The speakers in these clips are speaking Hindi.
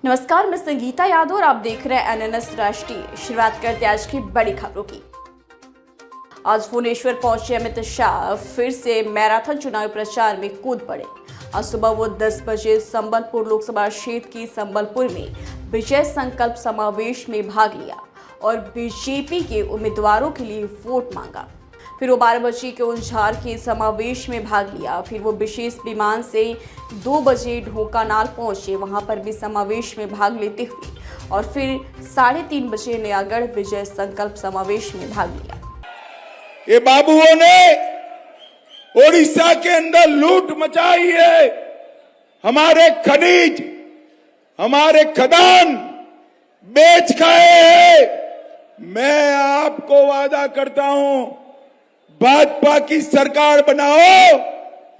नमस्कार, मैं संगीता यादव और आप देख रहे हैं एनएनएस राष्ट्रीय। शुरुआत करते हैं आज की बड़ी खबरों की। आज भुवनेश्वर पहुंचे अमित शाह फिर से मैराथन चुनावी प्रचार में कूद पड़े। आज सुबह वो 10 बजे संबलपुर लोकसभा क्षेत्र की संबलपुर में विजय संकल्प समावेश में भाग लिया और बीजेपी के उम्मीदवारों के लिए वोट मांगा। फिर वो 12 बजे के उंझार के समावेश में भाग लिया। फिर वो विशेष विमान से 2 बजे ढोकानाल पहुंचे, वहां पर भी समावेश में भाग लेते हुए और फिर 3:30 बजे नयागढ़ विजय संकल्प समावेश में भाग लिया। ये बाबुओं ने ओडिशा के अंदर लूट मचाई है। हमारे खनिज, हमारे खदान बेच खाए हैं। मैं आपको वादा करता हूं, भाजपा की सरकार बनाओ।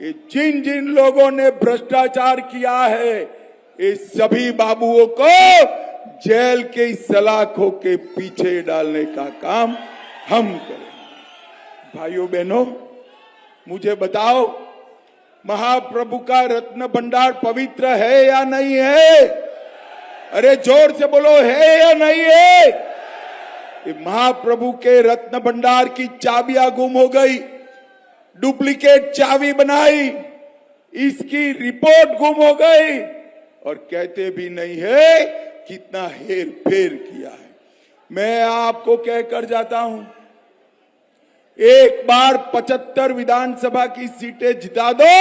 ये जिन जिन लोगों ने भ्रष्टाचार किया है, ये सभी बाबुओं को जेल के सलाखों के पीछे डालने का काम हम करेंगे। भाइयों बहनों, मुझे बताओ, महाप्रभु का रत्न भंडार पवित्र है या नहीं है? अरे जोर से बोलो, है या नहीं है? महाप्रभु के रत्न भंडार की चाबियां गुम हो गई, डुप्लीकेट चाबी बनाई, इसकी रिपोर्ट गुम हो गई और कहते भी नहीं है कितना हेर फेर किया है। मैं आपको कहकर जाता हूं, एक बार 75 विधानसभा की सीटें जिता दो,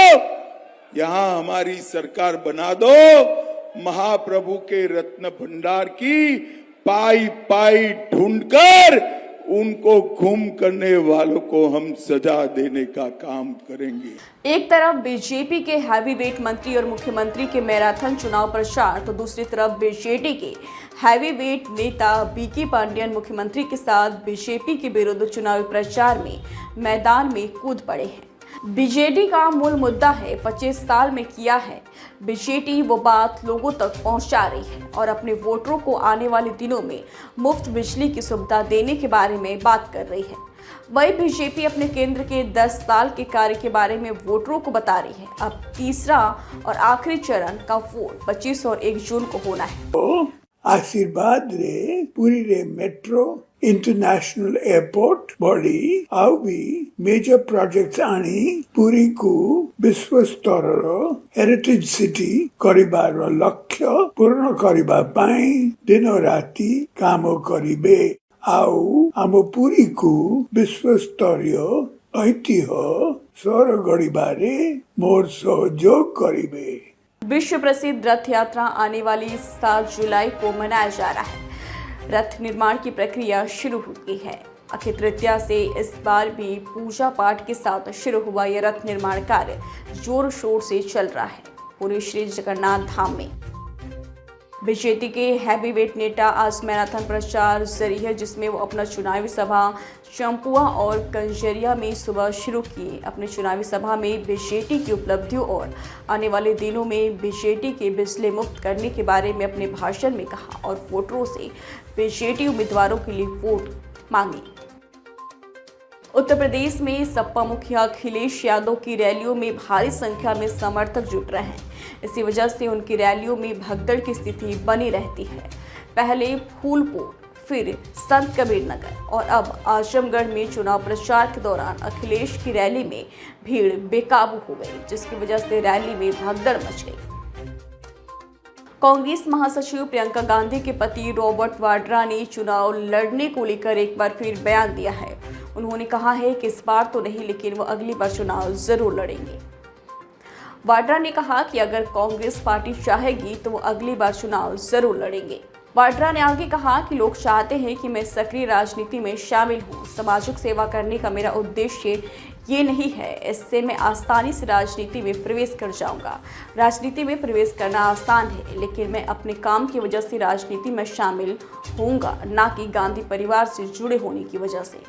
यहां हमारी सरकार बना दो। महाप्रभु के रत्न भंडार की पाई पाई ढूंढकर उनको गुम करने वालों को हम सजा देने का काम करेंगे। एक तरफ बीजेपी के हैवीवेट मंत्री और मुख्यमंत्री के मैराथन चुनाव प्रचार, तो दूसरी तरफ बीजेडी के हैवीवेट नेता बीके पांडियन मुख्यमंत्री के साथ बीजेपी के विरुद्ध चुनावी प्रचार में मैदान में कूद पड़े हैं। बीजेडी का मूल मुद्दा है 25 साल में किया है। बीजेडी वो बात लोगों तक पहुंचा रही है और अपने वोटरों को आने वाले दिनों में मुफ्त बिजली की सुविधा देने के बारे में बात कर रही है। वही बीजेपी अपने केंद्र के 10 साल के कार्य के बारे में वोटरों को बता रही है। अब तीसरा और आखिरी चरण का वोट 25 और 1 जून को होना है। आशीर्वाद रे पूरी रे मेट्रो इंटरनेशनल एयरपोर्ट बड़ी आउ भी मेजर प्रोजेक्ट्स आनी पूरी को विश्व स्तर हेरिटेज सिटी करिबार लक्ष्य पूर्ण करिबा पाई दिन राति काम करिबे। आउ आम पूरी को विश्व स्तरीय ऐतिह्य सर गढ़िबारे मोर सहयोग करिबे। विश्व प्रसिद्ध रथ यात्रा आने वाली 7 जुलाई को मनाया जा रहा है। रथ निर्माण की प्रक्रिया शुरू हो गई है। अक्षय तृतीया से इस बार भी पूजा पाठ के साथ शुरू हुआ यह रथ निर्माण कार्य जोर शोर से चल रहा है पूरे श्री जगन्नाथ धाम में। बीजेपी के हैवीवेट नेता आज मैराथन प्रचार जारी है, जिसमें वो अपना चुनावी सभा चंपुआ और कंजरिया में सुबह शुरू किए। अपने चुनावी सभा में बीजेपी की उपलब्धियों और आने वाले दिनों में बीजेपी के बिजली मुक्त करने के बारे में अपने भाषण में कहा और वोटरों से बीजेपी उम्मीदवारों के लिए वोट मांगे। उत्तर प्रदेश में सपा मुखिया अखिलेश यादव की रैलियों में भारी संख्या में समर्थक जुट रहे हैं। इसी वजह से उनकी रैलियों में भगदड़ की स्थिति बनी रहती है। पहले फूलपुर, फिर संत कबीर नगर और अब आजमगढ़ में चुनाव प्रचार के दौरान अखिलेश की रैली में भीड़ बेकाबू हो गई, जिसकी वजह से रैली में भगदड़ मच गई। कांग्रेस महासचिव प्रियंका गांधी के पति रॉबर्ट वाड्रा ने चुनाव लड़ने को लेकर एक बार फिर बयान दिया है। उन्होंने कहा है कि इस बार तो नहीं, लेकिन वो अगली बार चुनाव जरूर लड़ेंगे। वाड्रा ने कहा कि अगर कांग्रेस पार्टी चाहेगी तो वो अगली बार चुनाव जरूर लड़ेंगे। वाड्रा ने आगे कहा कि लोग चाहते हैं कि मैं सक्रिय राजनीति में शामिल हूं। सामाजिक सेवा करने का मेरा उद्देश्य ये नहीं है, इससे मैं आसानी से राजनीति में प्रवेश कर जाऊंगा। राजनीति में प्रवेश करना आसान है, लेकिन मैं अपने काम की वजह से राजनीति में शामिल होऊंगा, ना कि गांधी परिवार से जुड़े होने की वजह से।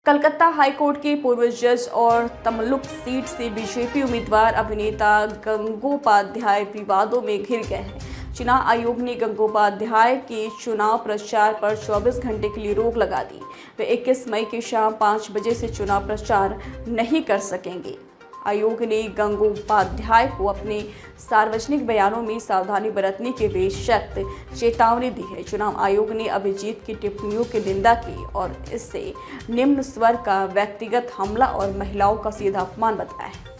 कलकत्ता हाईकोर्ट के पूर्व जज और तमलुक सीट से बीजेपी उम्मीदवार अभिनेता गंगोपाध्याय विवादों में घिर गए हैं। चुनाव आयोग ने गंगोपाध्याय के चुनाव प्रचार पर 24 घंटे के लिए रोक लगा दी। वे 21 मई की शाम 5 बजे से चुनाव प्रचार नहीं कर सकेंगे। आयोग ने गंगोपाध्याय को अपने सार्वजनिक बयानों में सावधानी बरतने के बेशर्त चेतावनी दी है। चुनाव आयोग ने अभिजीत की टिप्पणियों की निंदा की और इससे निम्न स्वर का व्यक्तिगत हमला और महिलाओं का सीधा अपमान बताया है।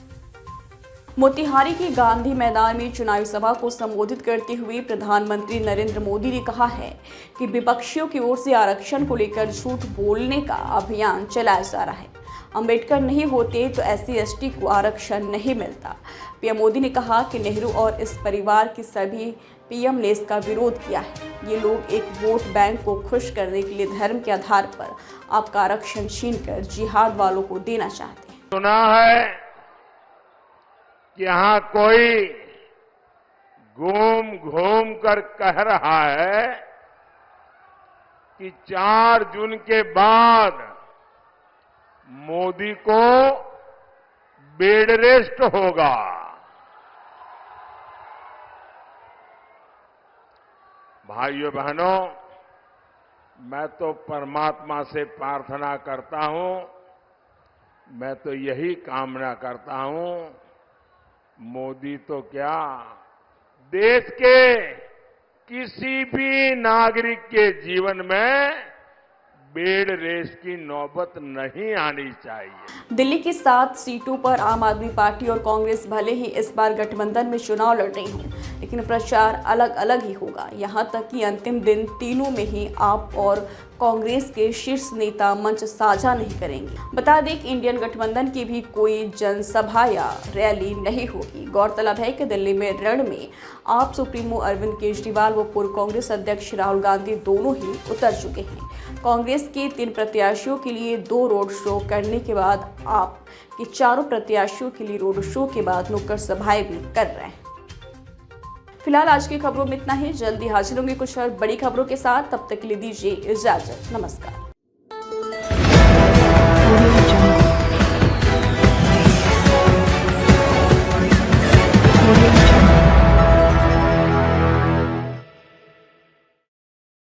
मोतिहारी के गांधी मैदान में चुनावी सभा को संबोधित करते हुए प्रधानमंत्री नरेंद्र मोदी ने कहा है कि विपक्षियों की ओर से आरक्षण को लेकर झूठ बोलने का अभियान चलाया जा रहा है। अंबेडकर नहीं होते तो SC/ST को आरक्षण नहीं मिलता। पीएम मोदी ने कहा कि नेहरू और इस परिवार के सभी PM ने इसका विरोध किया है। ये लोग एक वोट बैंक को खुश करने के लिए धर्म के आधार पर आपका आरक्षण छीनकर जिहाद वालों को देना चाहते हैं। सुना है कि यहां कोई घूम घूम कर कह रहा है कि 4 जून के बाद मोदी को बेड रेस्ट होगा। भाइयों बहनों, मैं तो परमात्मा से प्रार्थना करता हूं, मैं तो यही कामना करता हूं, मोदी तो क्या, देश के किसी भी नागरिक के जीवन में बेड रेस की नौबत नहीं आनी चाहिए। दिल्ली की 7 सीटों पर आम आदमी पार्टी और कांग्रेस भले ही इस बार गठबंधन में चुनाव लड़ रही हों, लेकिन प्रचार अलग अलग ही होगा। यहां तक कि अंतिम दिन तीनों में ही आप और कांग्रेस के शीर्ष नेता मंच साझा नहीं करेंगे। बता दें कि इंडियन गठबंधन की भी कोई जनसभा या रैली नहीं होगी। गौरतलब है कि दिल्ली में रण में आप सुप्रीमो अरविंद केजरीवाल व पूर्व कांग्रेस अध्यक्ष राहुल गांधी दोनों ही उतर चुके हैं। कांग्रेस के 3 प्रत्याशियों के लिए 2 रोड शो करने के बाद आप के 4 प्रत्याशियों के लिए रोड शो के बाद नुक्कड़ सभाएं भी कर रहे हैं। फिलहाल आज की खबरों में इतना ही। जल्दी हाजिर होंगे कुछ और बड़ी खबरों के साथ। तब तक के लिए दीजिए इजाजत। नमस्कार।